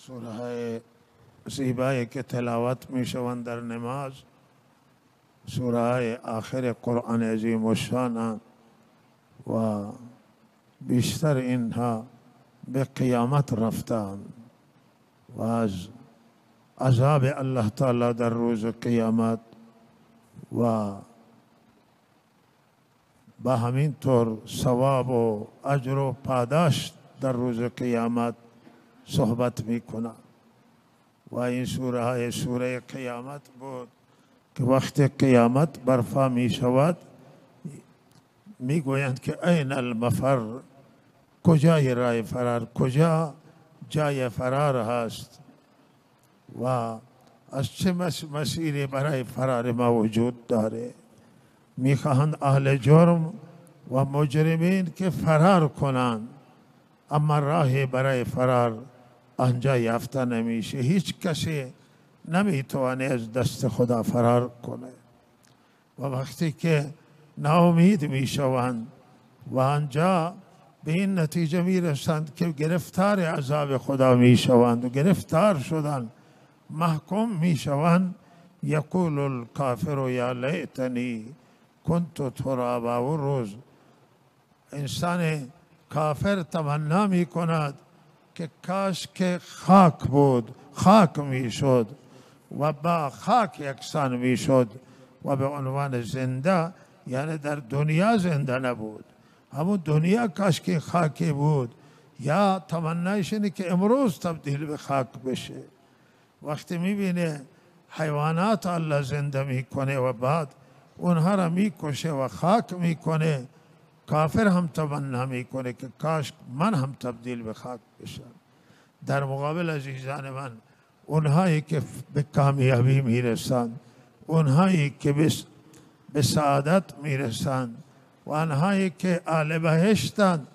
سوره زیبایی که تلاوت می شوند در نماز سوره آخر قرآن عظیم الشان و بیشتر اینها به قیامت رفتند و از عذاب الله تعالی در روز قیامت و با همین طور ثواب و اجر و پاداش در روز قیامت صحبت میکنند و این سوره قیامت بود که وقت قیامت برپا می شود میگویند که این المفر، کجای راه فرار، کجا جای فرار هست و از چه مسیری برای فرار ما وجود داره. میخواهند اهل جرم و مجرمین که فرار کنند اما راهی برای فرار آنجا یافته نمیشه. هیچ کسی نمیتوانه از دست خدا فرار کنه و وقتی که ناامید میشوند و آنجا به این نتیجه میرسند که گرفتار عذاب خدا میشوند و گرفتار شدن محکوم میشوند، یقول الکافر یا لیتنی کنت ترابا. و روز انسان کافر تمنا می کند که کاش که خاک بود، خاک می شد و با خاک یکسان می شد و به عنوان زنده، یعنی در دنیا زنده نبود. همون دنیا کاش که خاکی بود، یا تمنایش اینه که امروز تبدیل به خاک بشه. وقتی می بینه حیوانات الله زنده می کنه و بعد اونها را می کشه و خاک می کنه، کافر هم تمنا می کنه که کاش من هم تبدیل به خاک بشم. در مقابل عزیزان من، اونهایی که به کامیابی می رسند، اونهایی که به سعادت می رسند و آنهایی که اهل بهشتند،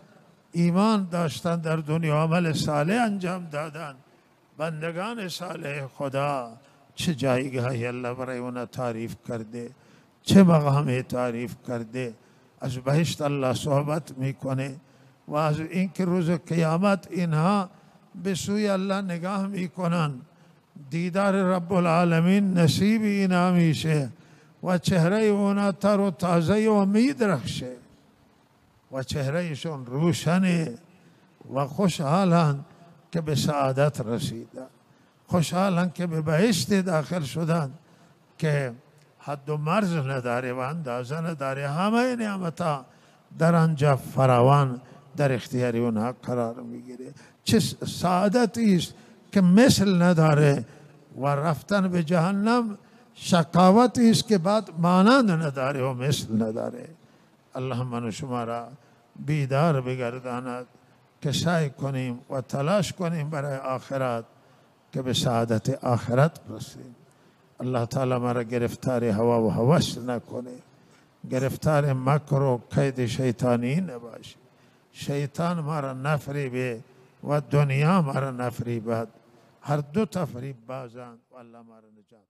ایمان داشتند در دنیا، عمل صالح انجام دادند، بندگان صالح خدا، چه جایگاهی الله برای اونا تعریف کرده، چه مقامی تعریف کرده. از بهشت الله صحبت میکنه و از اینکه روز قیامت اینها به سوی الله نگاه میکنن، دیدار رب العالمین نصیب اینا میشه و چهره اونا تر و تازه و میدرخشه و چهرهشون روشنه و خوشحالن که به سعادت رسیدن، خوشحالن که به بهشت داخل شدن که حد و مرز نداره و اندازه نداره. همه نعمتها در آنجا فراوان در اختیار اونها قرار میگیره. چه سعادتی است که مثل نداره و رفتن به جهنم شقاوتی است که بعد مانند نداره و مثل نداره. الله من و شما را بیدار بگرداند که سعی کنیم و تلاش کنیم برای آخرت که به سعادت آخرت رسیم. الله تعالی ما را گرفتار هوا و هوس نکنه، گرفتار مکر و کید شیطانی نباشه. شیطان ما را نفریبه و دنیا ما را نفریبد، هر دو تفریب بازند و الله ما را نجات